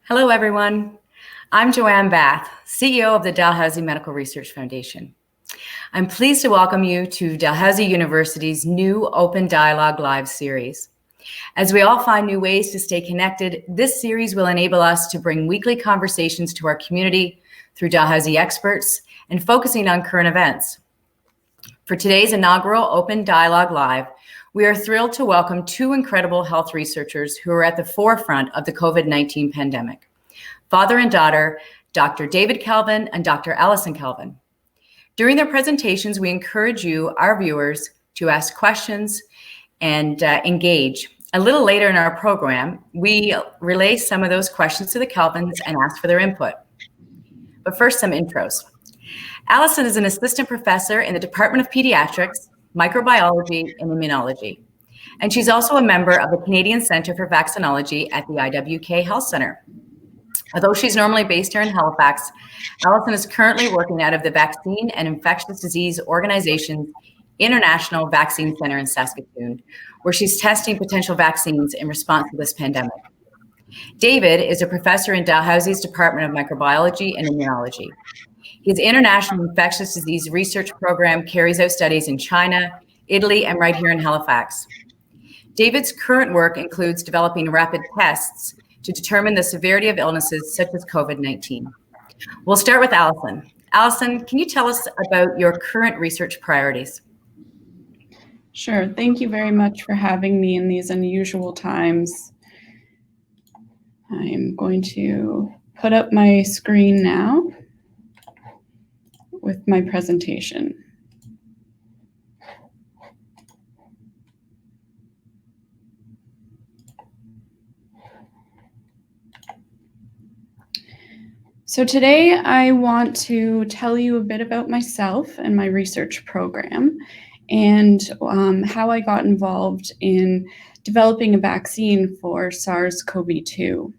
Hello, everyone. I'm Joanne Bath, CEO of the Dalhousie Medical Research Foundation. I'm pleased to welcome you to Dalhousie University's new Open Dialogue Live series. As we all find new ways to stay connected, this series will enable us to bring weekly conversations to our community through Dalhousie experts and focusing on current events. For today's inaugural Open Dialogue Live, we are thrilled to welcome two incredible health researchers who are at the forefront of the COVID-19 pandemic. Father and daughter, Dr. David Kelvin and Dr. Alyson Kelvin. During their presentations, we encourage you, our viewers, to ask questions and engage. A little later in our program, we relay some of those questions to the Kelvins and ask for their input. But first, some intros. Alyson is an assistant professor in the Department of Pediatrics, Microbiology, and Immunology. And she's also a member of the Canadian Centre for Vaccinology at the IWK Health Centre. Although she's normally based here in Halifax, Alyson is currently working out of the Vaccine and Infectious Disease Organization's International Vaccine Centre in Saskatoon, where she's testing potential vaccines in response to this pandemic. David is a professor in Dalhousie's Department of Microbiology and Immunology. His International Infectious Disease Research Program carries out studies in China, Italy, and right here in Halifax. David's current work includes developing rapid tests to determine the severity of illnesses such as COVID-19. We'll start with Alyson. Alyson, can you tell us about your current research priorities? Sure. Thank you very much for having me in these unusual times. I'm going to put up my screen now with my presentation. So today I want to tell you a bit about myself and my research program and how I got involved in developing a vaccine for SARS-CoV-2.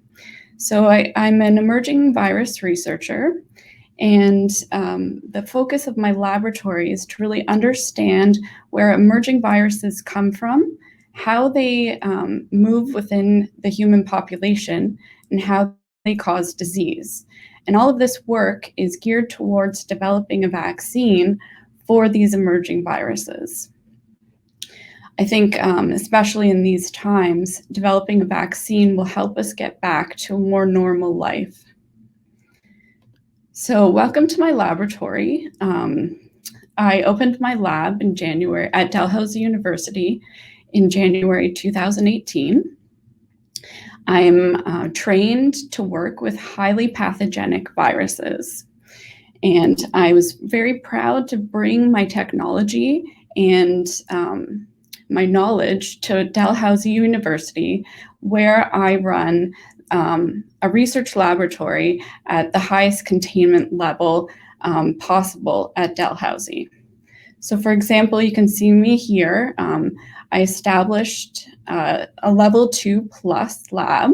So I'm an emerging virus researcher, and the focus of my laboratory is to really understand where emerging viruses come from, how they move within the human population, and how they cause disease. And all of this work is geared towards developing a vaccine for these emerging viruses. I think, especially in these times, developing a vaccine will help us get back to a more normal life. So welcome to my laboratory. I opened my lab in January at Dalhousie University in January 2018. I'm trained to work with highly pathogenic viruses. And I was very proud to bring my technology and my knowledge to Dalhousie University, where I run a research laboratory at the highest containment level possible at Dalhousie. So for example, you can see me here. I established a level 2+ lab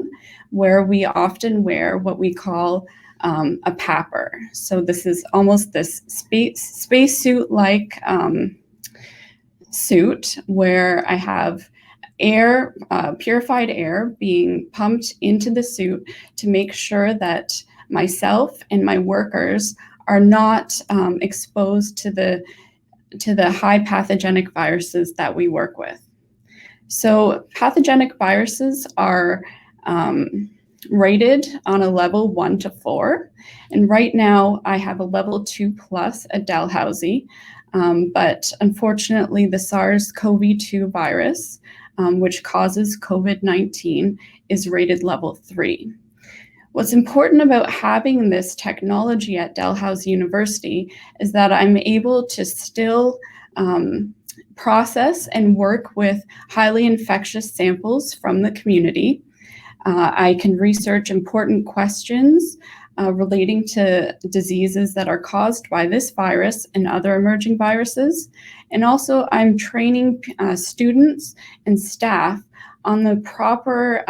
where we often wear what we call a PAPR. So this is almost this spacesuit-like suit where I have air, purified air being pumped into the suit to make sure that myself and my workers are not exposed to the high pathogenic viruses that we work with. So pathogenic viruses are rated on a level 1 to 4. And right now I have a level 2+ at Dalhousie. But unfortunately, the SARS-CoV-2 virus, which causes COVID-19, is rated level 3. What's important about having this technology at Dalhousie University is that I'm able to still process and work with highly infectious samples from the community. I can research important questions relating to diseases that are caused by this virus and other emerging viruses. And also I'm training students and staff on the proper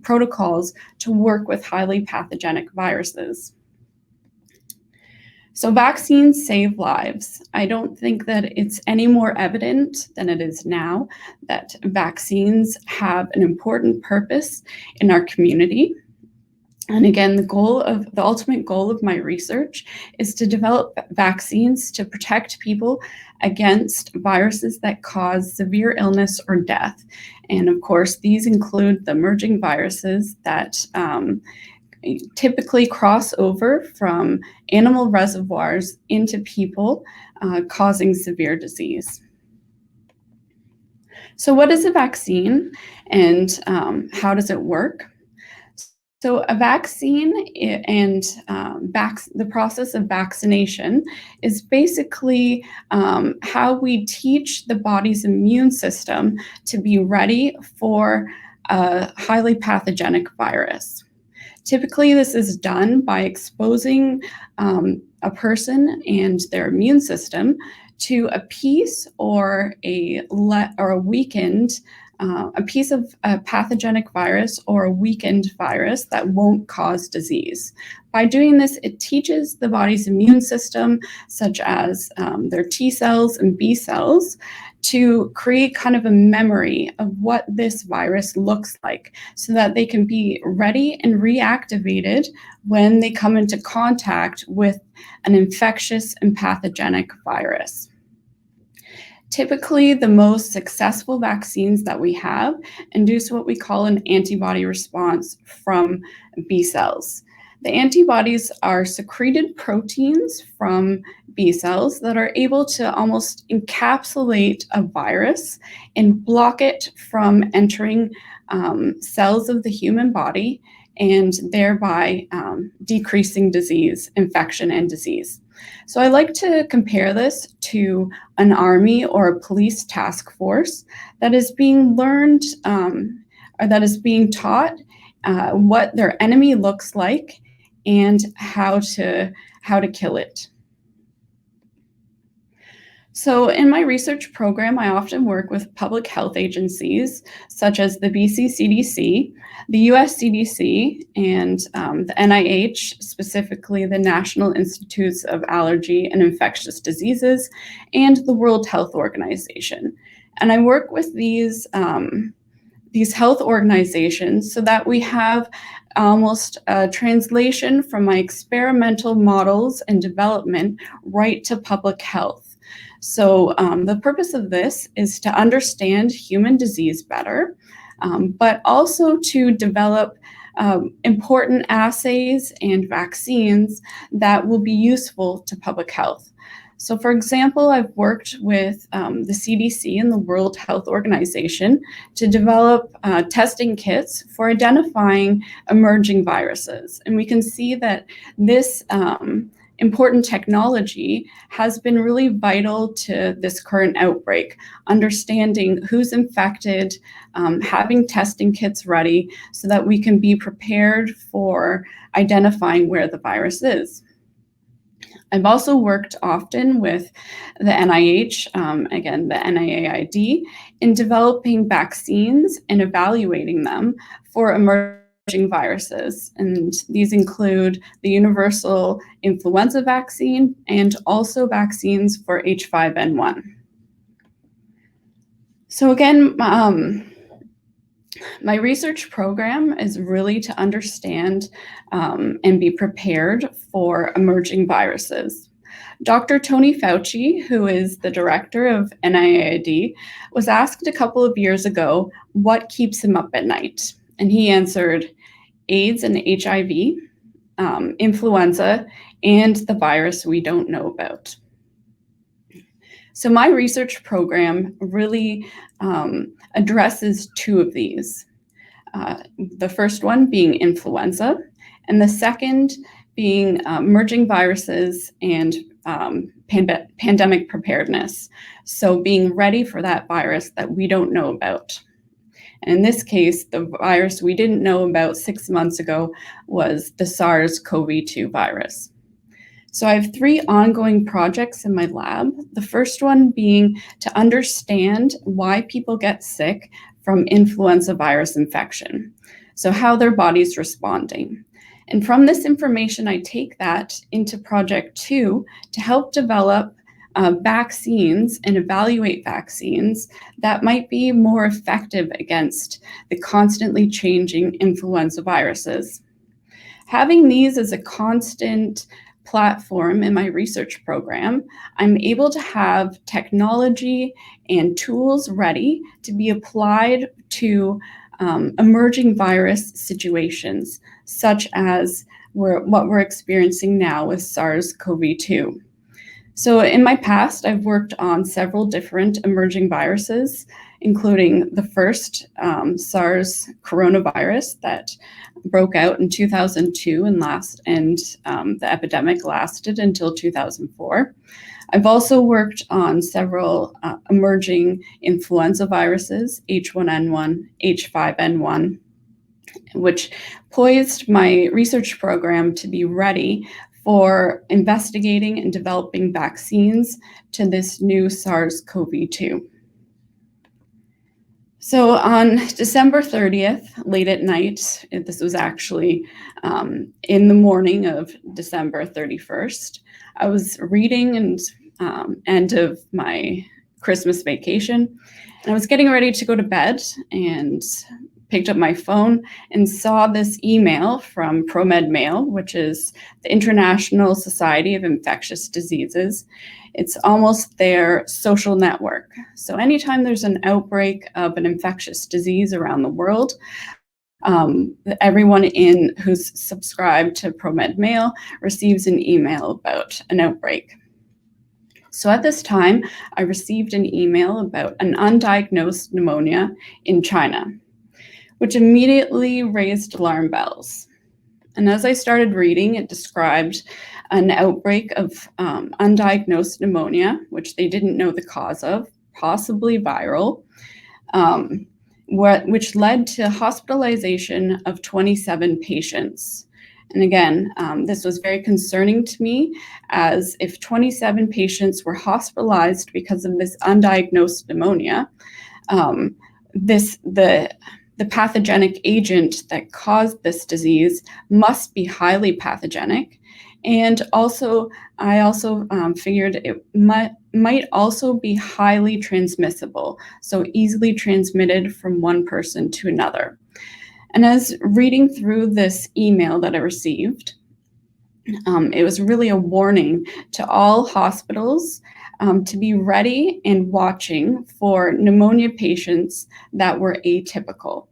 protocols to work with highly pathogenic viruses. So vaccines save lives. I don't think that it's any more evident than it is now that vaccines have an important purpose in our community. And again, the ultimate goal of my research is to develop vaccines to protect people against viruses that cause severe illness or death. And of course, these include the emerging viruses that typically cross over from animal reservoirs into people, causing severe disease. So what is a vaccine, and how does it work? So a vaccine and the process of vaccination is basically how we teach the body's immune system to be ready for a highly pathogenic virus. Typically, this is done by exposing a person and their immune system to a piece or a weakened a piece of a pathogenic virus or a weakened virus that won't cause disease. By doing this, it teaches the body's immune system, such as their T cells and B cells, to create kind of a memory of what this virus looks like so that they can be ready and reactivated when they come into contact with an infectious and pathogenic virus. Typically, the most successful vaccines that we have induce what we call an antibody response from B cells. The antibodies are secreted proteins from B cells that are able to almost encapsulate a virus and block it from entering cells of the human body, and thereby decreasing disease, infection, and disease. So I like to compare this to an army or a police task force that is being learned or that is being taught what their enemy looks like and how to kill it. So in my research program, I often work with public health agencies such as the BC CDC, the US CDC, and the NIH, specifically the National Institutes of Allergy and Infectious Diseases, and the World Health Organization. And I work with these health organizations so that we have almost a translation from my experimental models and development right to public health. So the purpose of this is to understand human disease better, but also to develop important assays and vaccines that will be useful to public health. So for example, I've worked with the CDC and the World Health Organization to develop testing kits for identifying emerging viruses. And we can see that this important technology has been really vital to this current outbreak, understanding who's infected, having testing kits ready so that we can be prepared for identifying where the virus is. I've also worked often with the NIH, again, the NIAID, in developing vaccines and evaluating them for emerging viruses. And these include the universal influenza vaccine and also vaccines for H5N1. So again, my research program is really to understand and be prepared for emerging viruses. Dr. Tony Fauci, who is the director of NIAID, was asked a couple of years ago what keeps him up at night. And he answered, AIDS and HIV, influenza, and the virus we don't know about. So my research program really addresses two of these. The first one being influenza, and the second being emerging viruses and pandemic preparedness. So being ready for that virus that we don't know about. And in this case, the virus we didn't know about 6 months ago was the SARS-CoV-2 virus. So I have 3 ongoing projects in my lab. The first one being to understand why people get sick from influenza virus infection. So how their body's responding. And from this information, I take that into project 2 to help develop vaccines and evaluate vaccines that might be more effective against the constantly changing influenza viruses. Having these as a constant platform in my research program, I'm able to have technology and tools ready to be applied to emerging virus situations, such as what we're experiencing now with SARS-CoV-2. So in my past, I've worked on several different emerging viruses, including the first SARS coronavirus that broke out in 2002 and the epidemic lasted until 2004. I've also worked on several emerging influenza viruses, H1N1, H5N1, which poised my research program to be ready for investigating and developing vaccines to this new SARS-CoV-2. So on December 30th, late at night, this was actually in the morning of December 31st, I was reading and end of my Christmas vacation, and I was getting ready to go to bed and picked up my phone and saw this email from ProMed Mail, which is the International Society of Infectious Diseases. It's almost their social network. So anytime there's an outbreak of an infectious disease around the world, everyone who's subscribed to ProMed Mail receives an email about an outbreak. So at this time, I received an email about an undiagnosed pneumonia in China, which immediately raised alarm bells. And as I started reading, it described an outbreak of undiagnosed pneumonia, which they didn't know the cause of, possibly viral, which led to hospitalization of 27 patients. And again, this was very concerning to me, as if 27 patients were hospitalized because of this undiagnosed pneumonia, the pathogenic agent that caused this disease must be highly pathogenic. And also, I also figured it might also be highly transmissible, so easily transmitted from one person to another. And as reading through this email that I received, it was really a warning to all hospitals to be ready and watching for pneumonia patients that were atypical.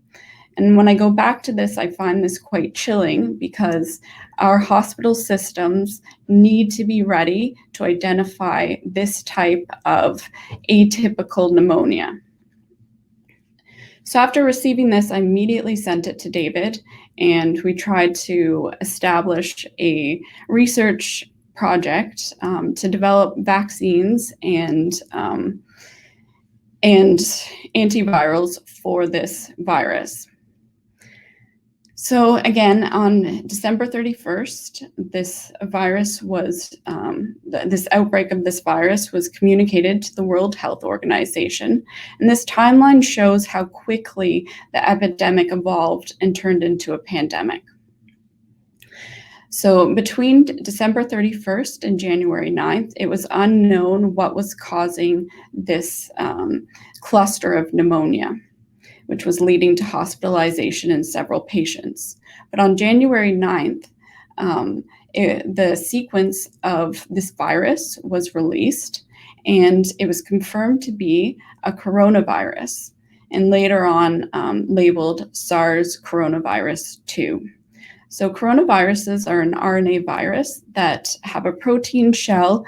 And when I go back to this, I find this quite chilling, because our hospital systems need to be ready to identify this type of atypical pneumonia. So after receiving this, I immediately sent it to David, and we tried to establish a research project to develop vaccines and antivirals for this virus. So again, on December 31st, this outbreak of this virus was communicated to the World Health Organization. And this timeline shows how quickly the epidemic evolved and turned into a pandemic. So between December 31st and January 9th, it was unknown what was causing this cluster of pneumonia, which was leading to hospitalization in several patients. But on January 9th, the sequence of this virus was released, and it was confirmed to be a coronavirus, and later on labeled SARS coronavirus 2. So coronaviruses are an RNA virus that have a protein shell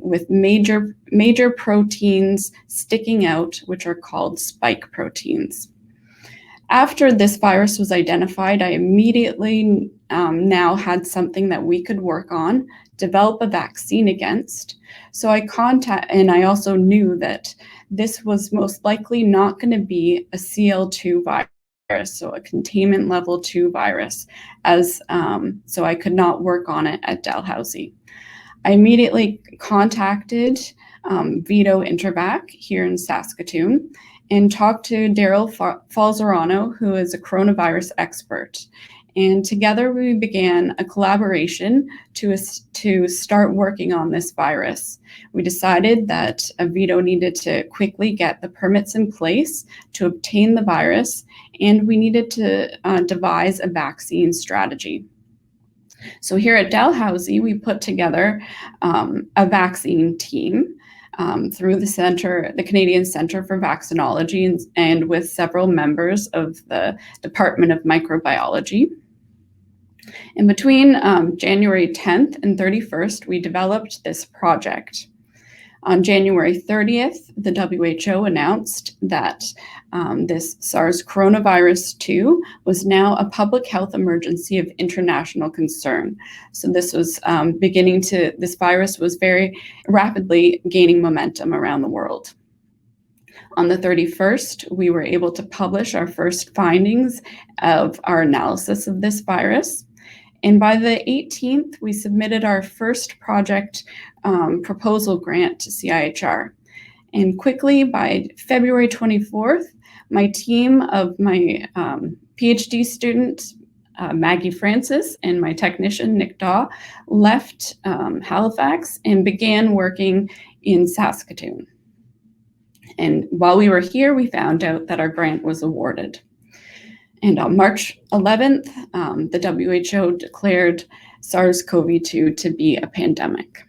with major proteins sticking out, which are called spike proteins. After this virus was identified, I immediately now had something that we could work on, develop a vaccine against. So and I also knew that this was most likely not going to be a CL2 virus, so a containment level 2 virus, so I could not work on it at Dalhousie. I immediately contacted Vito Intervac here in Saskatoon and talked to Daryl Falzerano, who is a coronavirus expert. And together we began a collaboration to start working on this virus. We decided that Vito needed to quickly get the permits in place to obtain the virus, and we needed to devise a vaccine strategy. So here at Dalhousie, we put together a vaccine team through the Canadian Centre for Vaccinology and with several members of the Department of Microbiology. And between January 10th and 31st, we developed this project. On January 30th, the WHO announced that this SARS coronavirus 2 was now a public health emergency of international concern. So this was this virus was very rapidly gaining momentum around the world. On the 31st, we were able to publish our first findings of our analysis of this virus. And by the 18th, we submitted our first project proposal grant to CIHR. And quickly, by February 24th, my team of my PhD student, Maggie Francis, and my technician, Nick Daw, left Halifax and began working in Saskatoon. And while we were here, we found out that our grant was awarded. And on March 11th, the WHO declared SARS-CoV-2 to be a pandemic.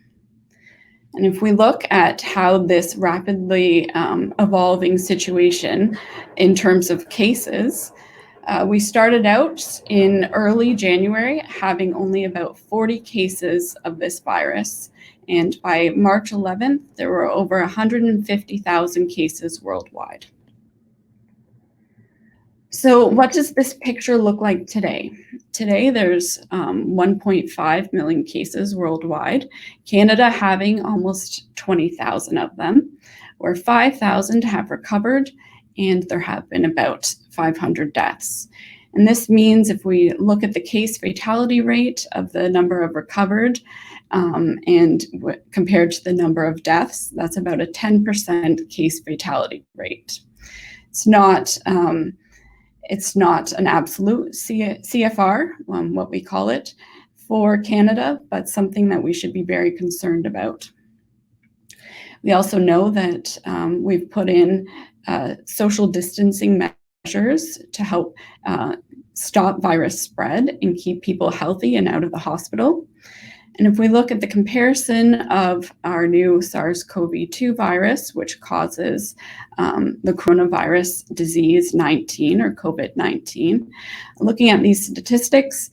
And if we look at how this rapidly evolving situation in terms of cases, we started out in early January having only about 40 cases of this virus. And by March 11th, there were over 150,000 cases worldwide. So what does this picture look like today? Today, there's 1.5 million cases worldwide, Canada having almost 20,000 of them, where 5,000 have recovered, and there have been about 500 deaths. And this means if we look at the case fatality rate of the number of recovered and compared to the number of deaths, that's about a 10% case fatality rate. It's not an absolute CFR, what we call it, for Canada, but something that we should be very concerned about. We also know that we've put in social distancing measures to help stop virus spread and keep people healthy and out of the hospital. And if we look at the comparison of our new SARS-CoV-2 virus, which causes the coronavirus disease 19 or COVID-19, looking at these statistics,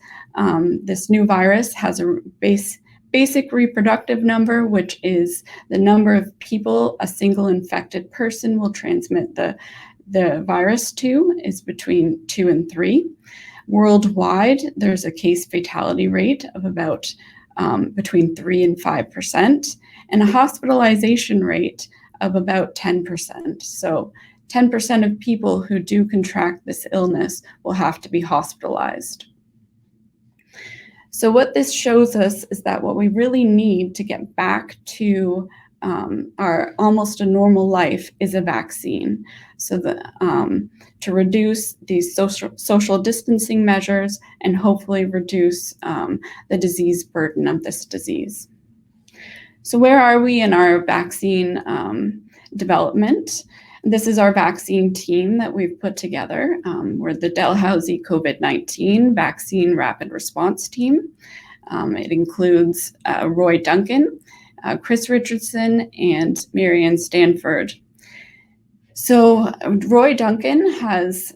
this new virus has a basic reproductive number, which is the number of people a single infected person will transmit the virus to, is between 2 and 3. Worldwide, there's a case fatality rate of about between 3 and 5%, and a hospitalization rate of about 10%. So 10% of people who do contract this illness will have to be hospitalized. So what this shows us is that what we really need to get back to our almost a normal life is a vaccine. So to reduce these social distancing measures and hopefully reduce the disease burden of this disease. So where are we in our vaccine development? This is our vaccine team that we've put together. We're the Dalhousie COVID-19 Vaccine Rapid Response Team. It includes Roy Duncan, Chris Richardson, and Marianne Stanford. So Roy Duncan has,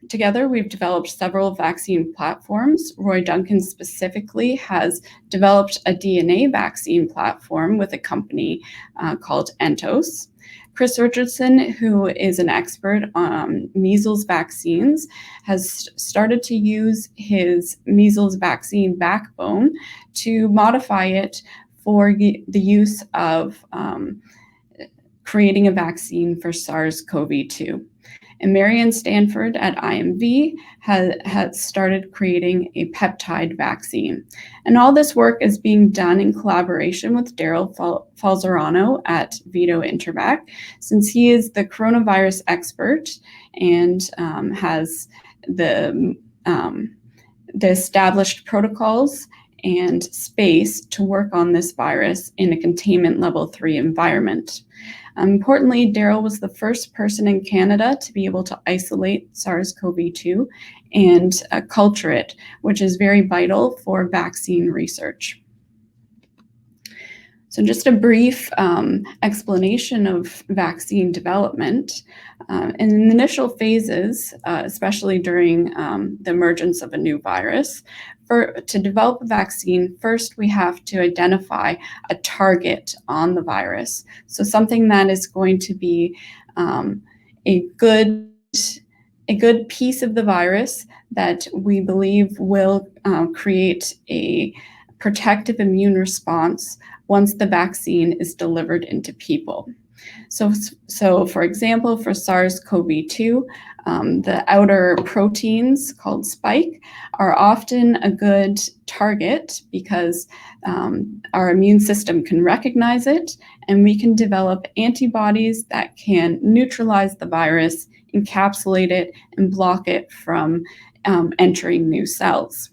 together we've developed several vaccine platforms. Roy Duncan specifically has developed a DNA vaccine platform with a company called Entos. Chris Richardson, who is an expert on measles vaccines, has started to use his measles vaccine backbone to modify it for the use of creating a vaccine for SARS-CoV-2. And Marianne Stanford at IMV has started creating a peptide vaccine. And all this work is being done in collaboration with Daryl Falzerano at Vito Intervac, since he is the coronavirus expert and has the established protocols and space to work on this virus in a containment level 3 environment. Importantly, Daryl was the first person in Canada to be able to isolate SARS-CoV-2 and culture it, which is very vital for vaccine research. So just a brief explanation of vaccine development. In the initial phases, especially during the emergence of a new virus, to develop a vaccine, first we have to identify a target on the virus. So something that is going to be a good piece of the virus that we believe will create a protective immune response once the vaccine is delivered into people. So for example, for SARS-CoV-2, the outer proteins called spike are often a good target because our immune system can recognize it, and we can develop antibodies that can neutralize the virus, encapsulate it, and block it from entering new cells.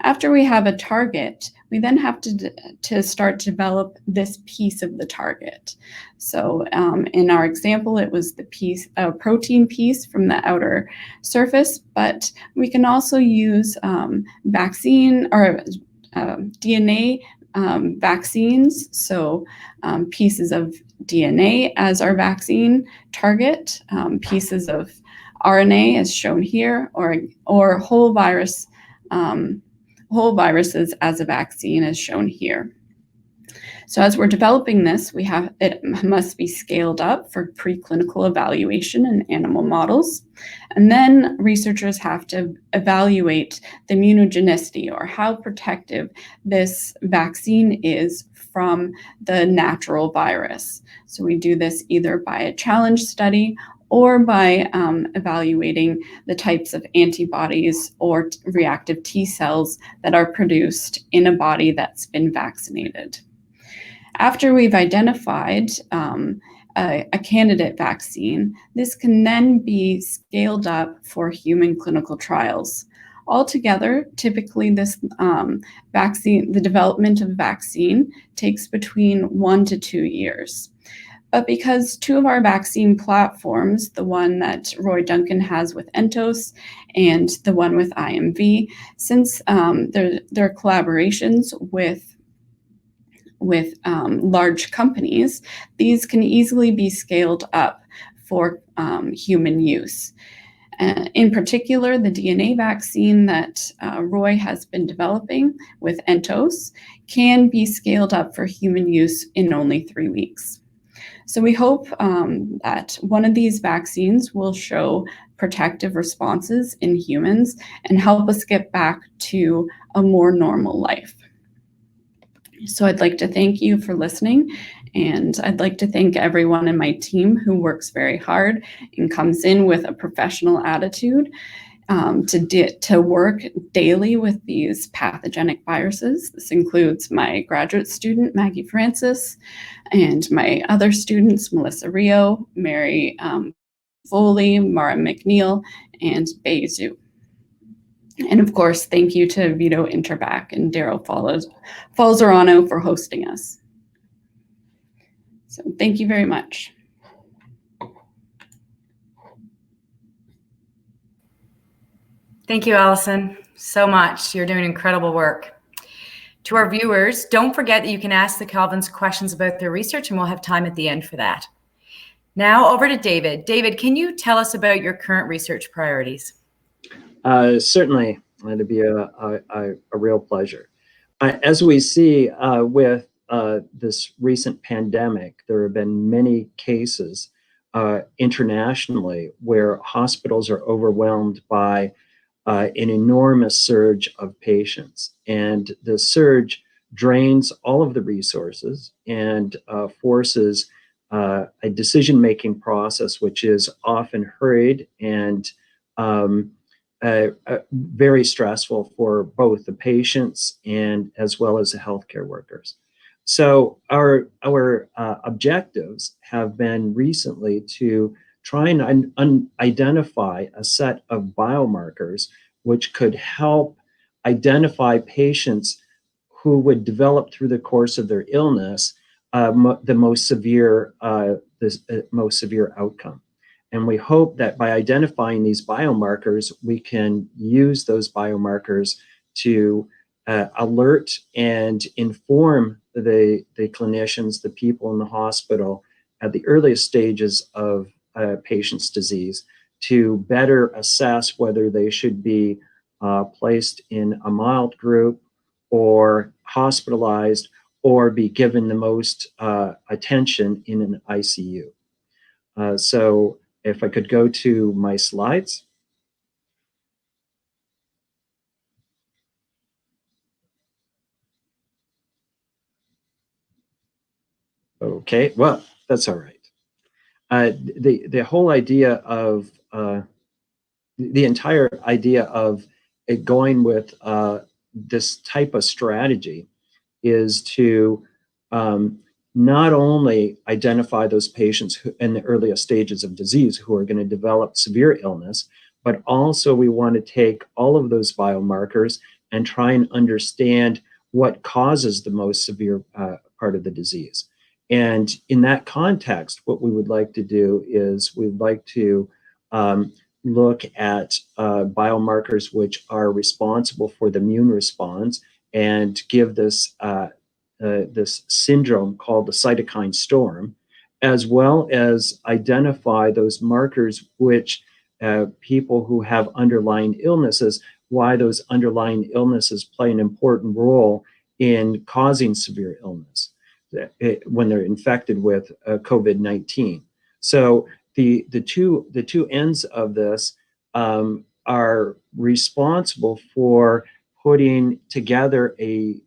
After we have a target, we then have to start to develop this piece of the target. So in our example, it was the protein piece from the outer surface, but we can also use vaccine or DNA vaccines, so pieces of DNA as our vaccine target, pieces of RNA as shown here, or whole viruses as a vaccine as shown here. So as we're developing this, it must be scaled up for preclinical evaluation in animal models. And then researchers have to evaluate the immunogenicity, or how protective this vaccine is from the natural virus. So we do this either by a challenge study or by evaluating the types of antibodies or reactive T cells that are produced in a body that's been vaccinated. After we've identified a candidate vaccine, this can then be scaled up for human clinical trials. Altogether, typically the development of vaccine takes between 1 to 2 years. But because two of our vaccine platforms, the one that Roy Duncan has with Entos and the one with IMV, since they're collaborations with large companies, these can easily be scaled up for human use. In particular, the DNA vaccine that Roy has been developing with Entos can be scaled up for human use in only 3 weeks. So we hope that one of these vaccines will show protective responses in humans and help us get back to a more normal life. So I'd like to thank you for listening, and I'd like to thank everyone in my team who works very hard and comes in with a professional attitude to work daily with these pathogenic viruses. This includes my graduate student, Maggie Francis, and my other students, Melissa Rio, Mary Foley, Mara McNeil, and Bei Zhu. And of course, thank you to Vito Interbach and Daryl Falzerano for hosting us. So thank you very much. Thank you, Alyson, so much. You're doing incredible work. To our viewers, don't forget that you can ask the Kelvins questions about their research, and we'll have time at the end for that. Now over to David. David, can you tell us about your current research priorities? Certainly, it'd be a real pleasure. As we see with this recent pandemic, there have been many cases internationally where hospitals are overwhelmed by an enormous surge of patients. And the surge drains all of the resources and forces a decision-making process which is often hurried and very stressful for both the patients and as well as the healthcare workers. So our objectives have been recently to try and identify a set of biomarkers which could help identify patients who would develop through the course of their illness the most severe outcome. And we hope that by identifying these biomarkers, we can use those biomarkers to alert and inform the clinicians, the people in the hospital at the earliest stages of a patient's disease to better assess whether they should be placed in a mild group or hospitalized or be given the most attention in an ICU. So if I could go to my slides. Okay, well, that's all right. The whole idea of the entire idea of it going with this type of strategy is to not only identify those patients who, in the earliest stages of disease who are going to develop severe illness, but also we want to take all of those biomarkers and try and understand what causes the most severe part of the disease. And in that context, what we would like to do is we'd like to look at biomarkers which are responsible for the immune response and give this this syndrome called the cytokine storm, as well as identify those markers which people who have underlying illnesses, why those underlying illnesses play an important role in causing severe illness when they're infected with COVID-19. So the two ends of this are responsible for putting together a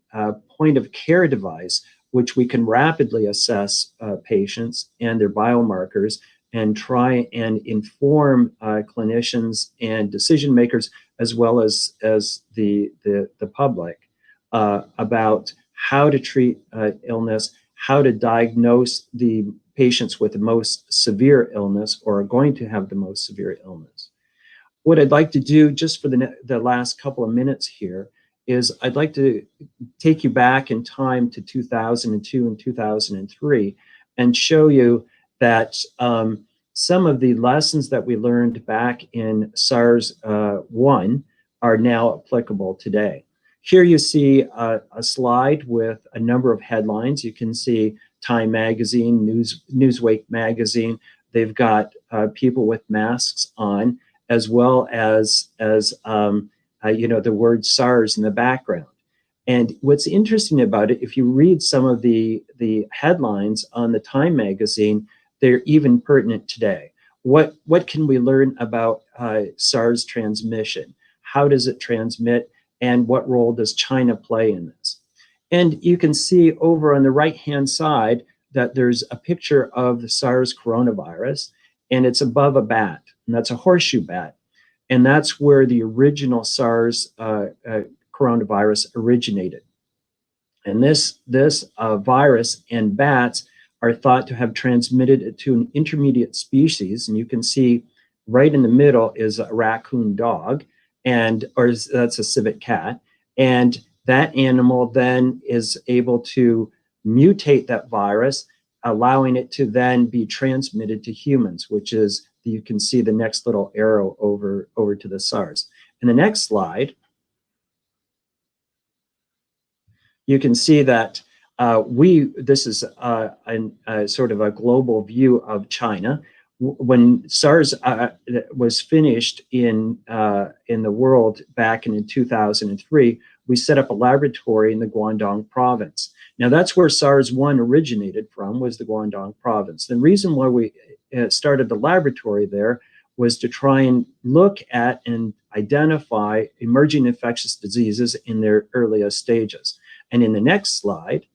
point of care device which we can rapidly assess patients and their biomarkers and try and inform clinicians and decision makers as well as the public about how to treat illness, how to diagnose the patients with the most severe illness or are going to have the most severe illness. What I'd like to do just for the last couple of minutes here is I'd like to take you back in time to 2002 and 2003 and show you that some of the lessons that we learned back in SARS-1 are now applicable today. Here you see a slide with a number of headlines. You can see Time Magazine, Newsweek Magazine. They've got people with masks on, as well as the word SARS in the background. And what's interesting about it, if you read some of the headlines on the Time Magazine, they're even pertinent today. What can we learn about SARS transmission? How does it transmit? And what role does China play in this? And you can see over on the right-hand side that there's a picture of the SARS coronavirus, and it's above a bat, and that's a horseshoe bat. And that's where the original SARS coronavirus originated. And this virus in bats are thought to have transmitted it to an intermediate species. And you can see right in the middle is a raccoon dog, that's a civet cat. And that animal then is able to mutate that virus, allowing it to then be transmitted to humans, which is, you can see the next little arrow over to the SARS. In the next slide, you can see that this is a sort of a global view of China. When SARS was finished in the world back in 2003, we set up a laboratory in the Guangdong province. Now that's where SARS-1 originated from, was the Guangdong province. The reason why we started the laboratory there was to try and look at and identify emerging infectious diseases in their earliest stages. And in the next slide,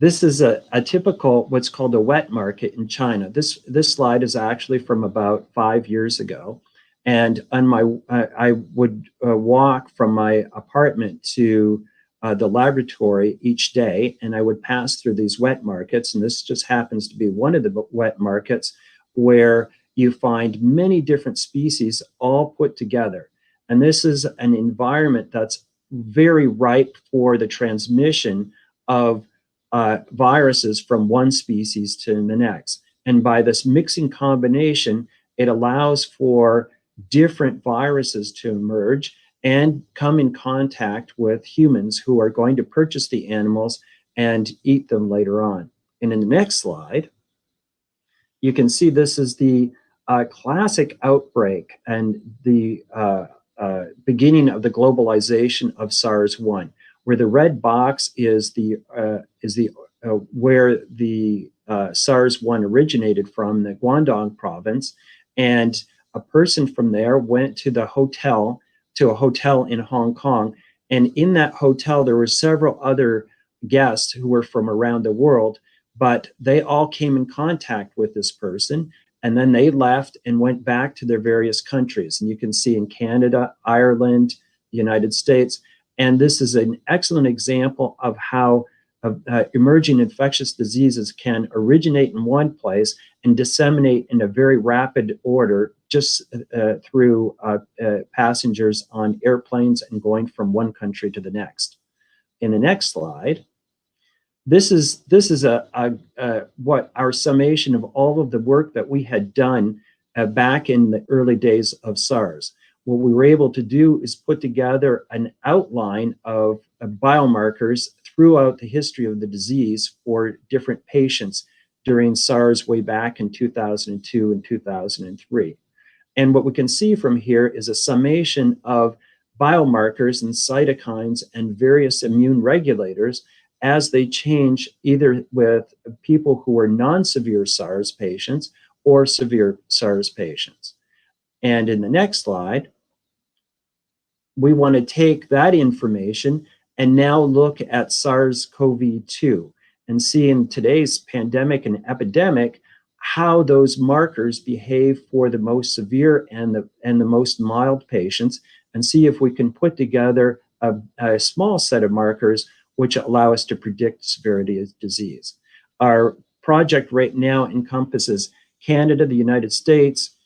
this is a typical, what's called a wet market in China. This slide is actually from about 5 years ago. And on I would walk from my apartment to the laboratory each day, and I would pass through these wet markets. And this just happens to be one of the wet markets where you find many different species all put together. And this is an environment that's very ripe for the transmission of viruses from one species to the next. And by this mixing combination, it allows for different viruses to emerge and come in contact with humans who are going to purchase the animals and eat them later on. And in the next slide, you can see this is the classic outbreak and the beginning of the globalization of SARS-1, where the red box is the where the SARS-1 originated from, the Guangdong province, and a person from there went to a hotel in Hong Kong, and in that hotel there were several other guests who were from around the world, but they all came in contact with this person, and then they left and went back to their various countries. And you can see in Canada, Ireland, the United States, and this is an excellent example of how emerging infectious diseases can originate in one place and disseminate in a very rapid order just through passengers on airplanes and going from one country to the next. In the next slide, this is what our summation of all of the work that we had done back in the early days of SARS. What we were able to do is put together an outline of biomarkers throughout the history of the disease for different patients during SARS way back in 2002 and 2003. And what we can see from here is a summation of biomarkers and cytokines and various immune regulators as they change, either with people who are non-severe SARS patients or severe SARS patients. And in the next slide, we want to take that information and now look at SARS-CoV-2 and see in today's pandemic and epidemic how those markers behave for the most severe and the most mild patients, and see if we can put together a small set of markers which allow us to predict severity of disease. Our project right now encompasses Canada, the United States,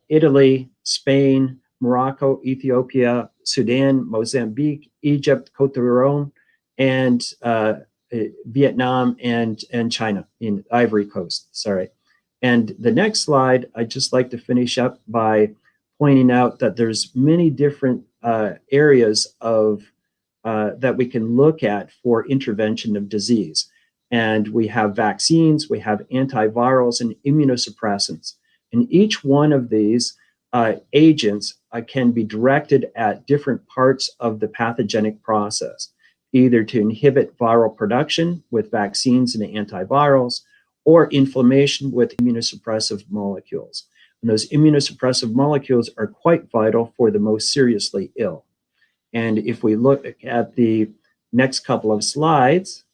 Italy, Spain, Morocco, Ethiopia, Sudan, Mozambique, Egypt, Cote d'Ivoire, and Vietnam and China, in Ivory Coast, sorry. And the next slide, I'd just like to finish up by pointing out that there's many different areas of that we can look at for intervention of disease. And we have vaccines, we have antivirals and immunosuppressants. And each one of these agents can be directed at different parts of the pathogenic process, either to inhibit viral production with vaccines and antivirals, or inflammation with immunosuppressive molecules. And those immunosuppressive molecules are quite vital for the most seriously ill. And if we look at the next couple of slides,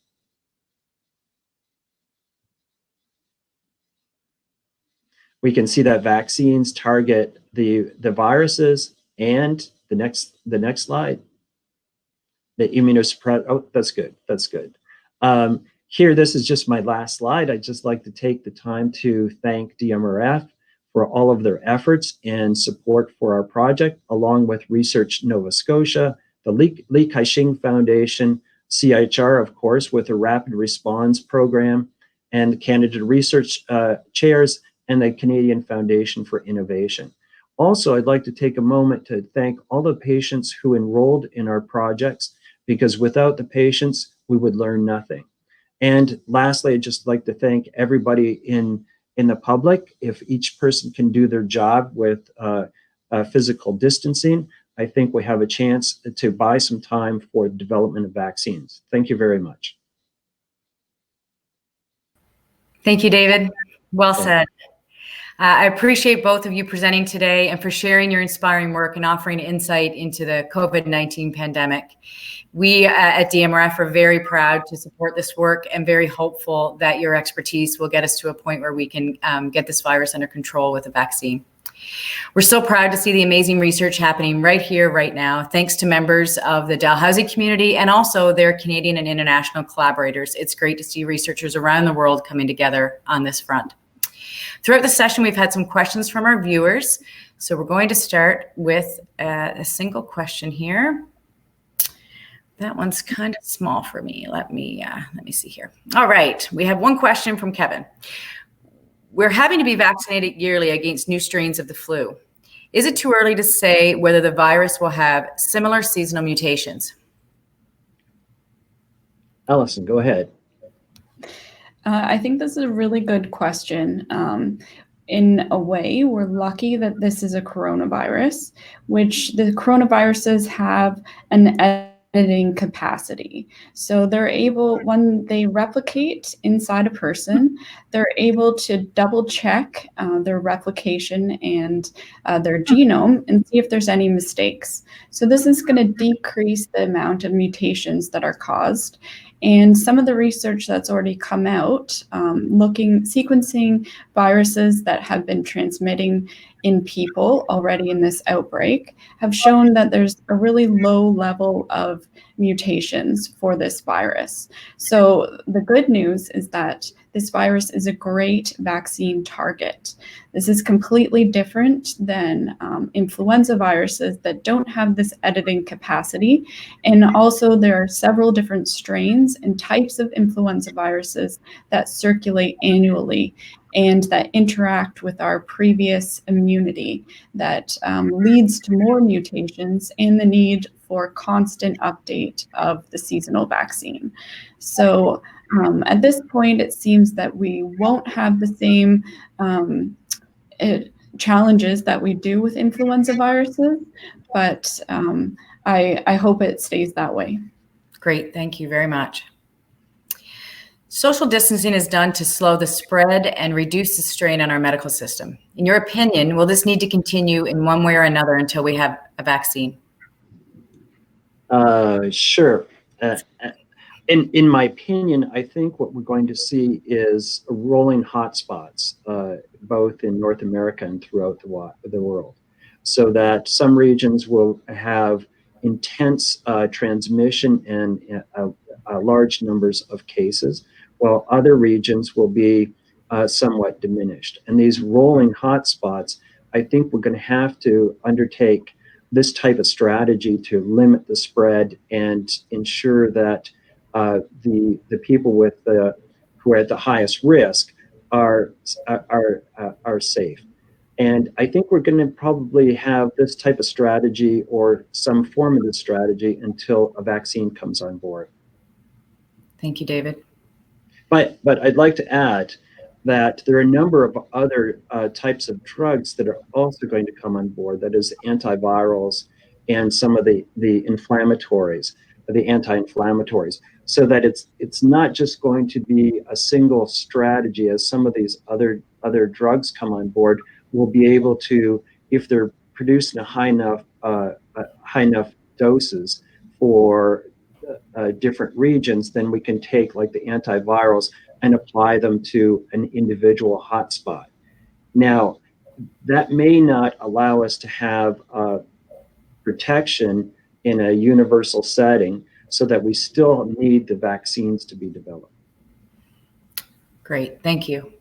we can see that vaccines target the viruses, and the next slide, the immunosuppressant. Oh, that's good. That's good. Here, this is just my last slide. I'd just like to take the time to thank DMRF for all of their efforts and support for our project, along with Research Nova Scotia, the Li Ka-shing Foundation, CIHR, of course, with a rapid response program, and Canada Research Chairs, and the Canadian Foundation for Innovation. Also, I'd like to take a moment to thank all the patients who enrolled in our projects, because without the patients, we would learn nothing. And lastly, I'd just like to thank everybody in the public. If each person can do their job with physical distancing, I think we have a chance to buy some time for the development of vaccines. Thank you very much. Thank you, David. Well said. I appreciate both of you presenting today and for sharing your inspiring work and offering insight into the COVID-19 pandemic. We at DMRF are very proud to support this work and very hopeful that your expertise will get us to a point where we can get this virus under control with a vaccine. We're so proud to see the amazing research happening right here, right now, thanks to members of the Dalhousie community and also their Canadian and international collaborators. It's great to see researchers around the world coming together on this front. Throughout the session, we've had some questions from our viewers. So we're going to start with a single question here. That one's kind of small for me. Let me see here. All right, we have one question from Kevin. We're having to be vaccinated yearly against new strains of the flu. Is it too early to say whether the virus will have similar seasonal mutations? Alyson, go ahead. I think this is a really good question. In a way, we're lucky that this is a coronavirus, which the coronaviruses have an editing capacity. So they're able, when they replicate inside a person, they're able to double check their replication and their genome and see if there's any mistakes. So this is going to decrease the amount of mutations that are caused. And some of the research that's already come out, sequencing viruses that have been transmitting in people already in this outbreak, have shown that there's a really low level of mutations for this virus. So the good news is that this virus is a great vaccine target. This is completely different than influenza viruses that don't have this editing capacity. And also there are several different strains and types of influenza viruses that circulate annually and that interact with our previous immunity that leads to more mutations and the need for constant update of the seasonal vaccine. So at this point, it seems that we won't have the same challenges that we do with influenza viruses, but I hope it stays that way. Great, thank you very much. Social distancing is done to slow the spread and reduce the strain on our medical system. In your opinion, will this need to continue in one way or another until we have a vaccine? Sure. In my opinion, I think what we're going to see is rolling hotspots, both in North America and throughout the world, so that some regions will have intense transmission and large numbers of cases, while other regions will be somewhat diminished. And these rolling hotspots, I think we're going to have to undertake this type of strategy to limit the spread and ensure that the people who are at the highest risk are safe. And I think we're going to probably have this type of strategy or some form of this strategy until a vaccine comes on board. Thank you, David. But I'd like to add that there are a number of other types of drugs that are also going to come on board, that is antivirals and some of the inflammatories, the anti-inflammatories, so that it's not just going to be a single strategy. As some of these other drugs come on board, we'll be able to, if they're producing a high enough doses for different regions, then we can take like the antivirals and apply them to an individual hotspot. Now, that may not allow us to have protection in a universal setting, so that we still need the vaccines to be developed. Great, thank you.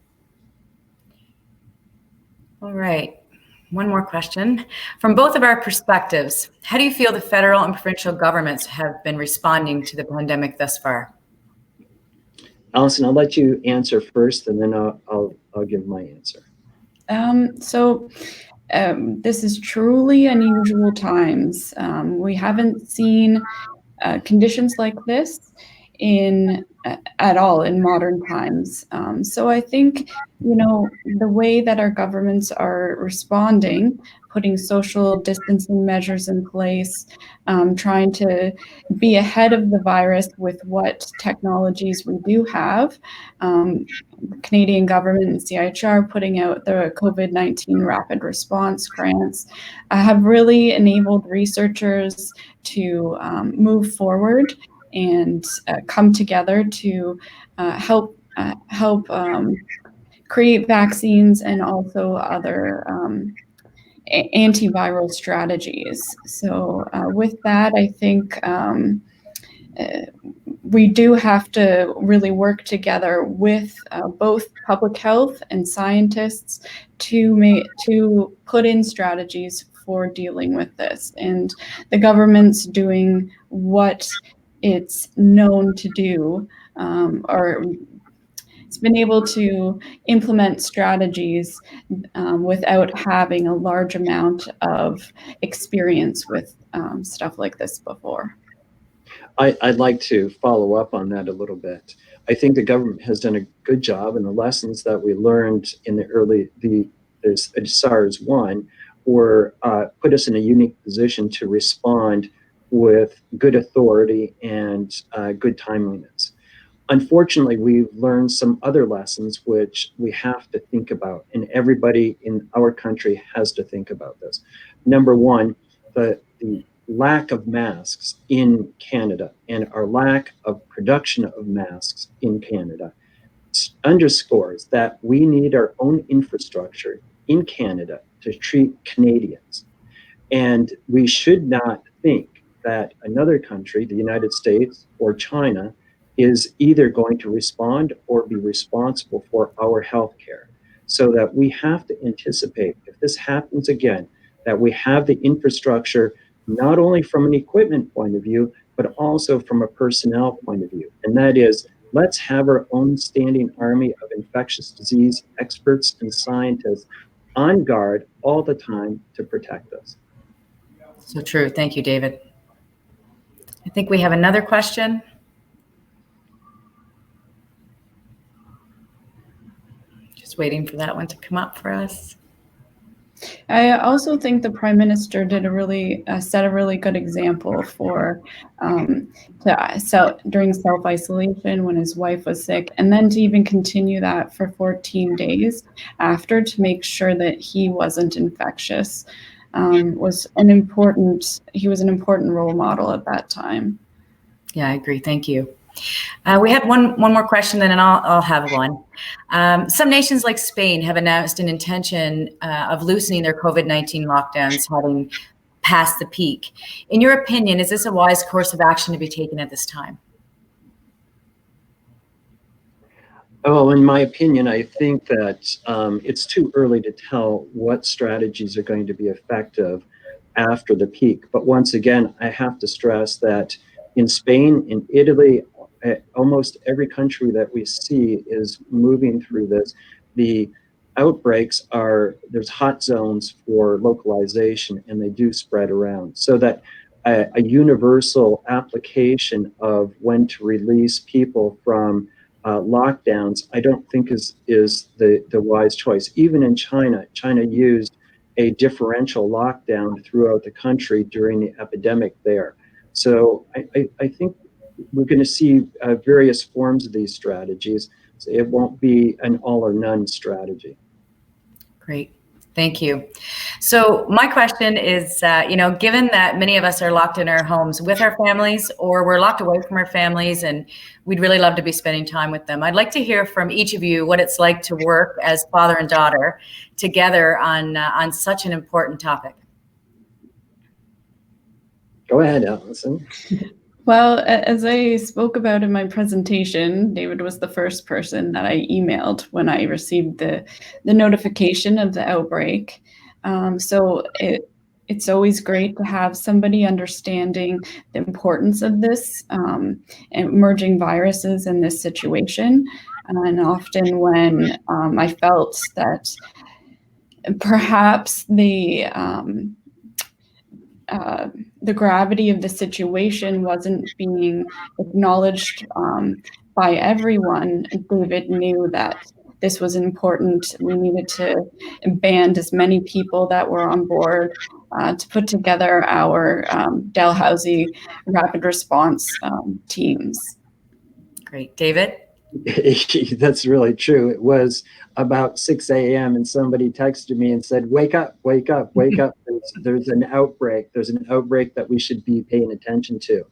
All right, one more question. From both of our perspectives, how do you feel the federal and provincial governments have been responding to the pandemic thus far? Alyson, I'll let you answer first, and then I'll give my answer. This is truly unusual times. We haven't seen conditions like this at all in modern times. So I think, the way that our governments are responding, putting social distancing measures in place, trying to be ahead of the virus with what technologies we do have. The Canadian government and CIHR putting out the COVID-19 rapid response grants have really enabled researchers to move forward and come together to help create vaccines and also other antiviral strategies. So with that, I think we do have to really work together with both public health and scientists to put in strategies for dealing with this. And the government's doing what it's known to do, or it's been able to implement strategies without having a large amount of experience with stuff like this before. I'd like to follow up on that a little bit. I think the government has done a good job, and the lessons that we learned in the SARS-1 were put us in a unique position to respond with good authority and good timeliness. Unfortunately, we've learned some other lessons which we have to think about, and everybody in our country has to think about this. Number one, the lack of masks in Canada and our lack of production of masks in Canada underscores that we need our own infrastructure in Canada to treat Canadians. And we should not think that another country, the United States or China, is either going to respond or be responsible for our health care. So that we have to anticipate, if this happens again, that we have the infrastructure, not only from an equipment point of view, but also from a personnel point of view. And that is, let's have our own standing army of infectious disease experts and scientists on guard all the time to protect us. So true. Thank you, David. I think we have another question. Just waiting for that one to come up for us. I also think the Prime Minister did set a really good example for during self-isolation when his wife was sick, and then to even continue that for 14 days after to make sure that he wasn't infectious. He was an important role model at that time. Yeah, I agree. Thank you. We had one more question, and then I'll have one. Some nations like Spain have announced an intention of loosening their COVID-19 lockdowns, having passed the peak. In your opinion, is this a wise course of action to be taken at this time? Oh, in my opinion, I think that it's too early to tell what strategies are going to be effective after the peak. But once again, I have to stress that in Spain, in Italy, almost every country that we see is moving through this. The outbreaks there's hot zones for localization, and they do spread around. So that a universal application of when to release people from lockdowns, I don't think is the wise choice. Even in China used a differential lockdown throughout the country during the epidemic there. So I think we're going to see various forms of these strategies. So it won't be an all or none strategy. Great. Thank you. So my question is, given that many of us are locked in our homes with our families, or we're locked away from our families, and we'd really love to be spending time with them, I'd like to hear from each of you what it's like to work as father and daughter together on such an important topic. Go ahead, Alyson. Well, as I spoke about in my presentation, David was the first person that I emailed when I received the notification of the outbreak. So it's always great to have somebody understanding the importance of this emerging viruses in this situation. And often when I felt that perhaps the gravity of the situation wasn't being acknowledged by everyone, David knew that this was important. We needed to band as many people that were on board to put together our Dalhousie rapid response teams. Great. David? That's really true. It was about 6 a.m. and somebody texted me and said, wake up, wake up, wake up. There's an outbreak. There's an outbreak that we should be paying attention to.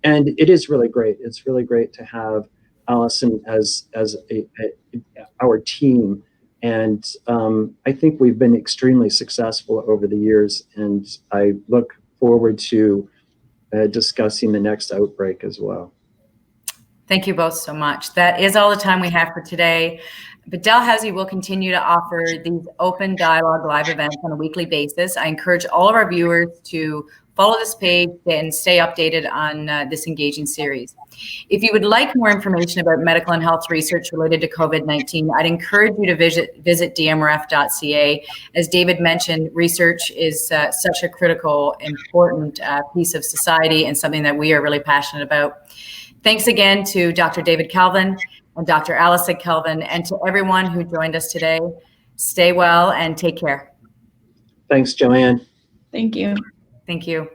And it is really great. It's really great to have Alyson as our team. And I think we've been extremely successful over the years. And I look forward to discussing the next outbreak as well. Thank you both so much. That is all the time we have for today. But Dalhousie will continue to offer these open dialogue live events on a weekly basis. I encourage all of our viewers to follow this page and stay updated on this engaging series. If you would like more information about medical and health research related to COVID-19, I'd encourage you to visit dmrf.ca. As David mentioned, research is such a critical, important piece of society and something that we are really passionate about. Thanks again to Dr. David Kelvin and Dr. Alyson Kelvin, and to everyone who joined us today. Stay well and take care. Thanks, Joanne. Thank you. Thank you.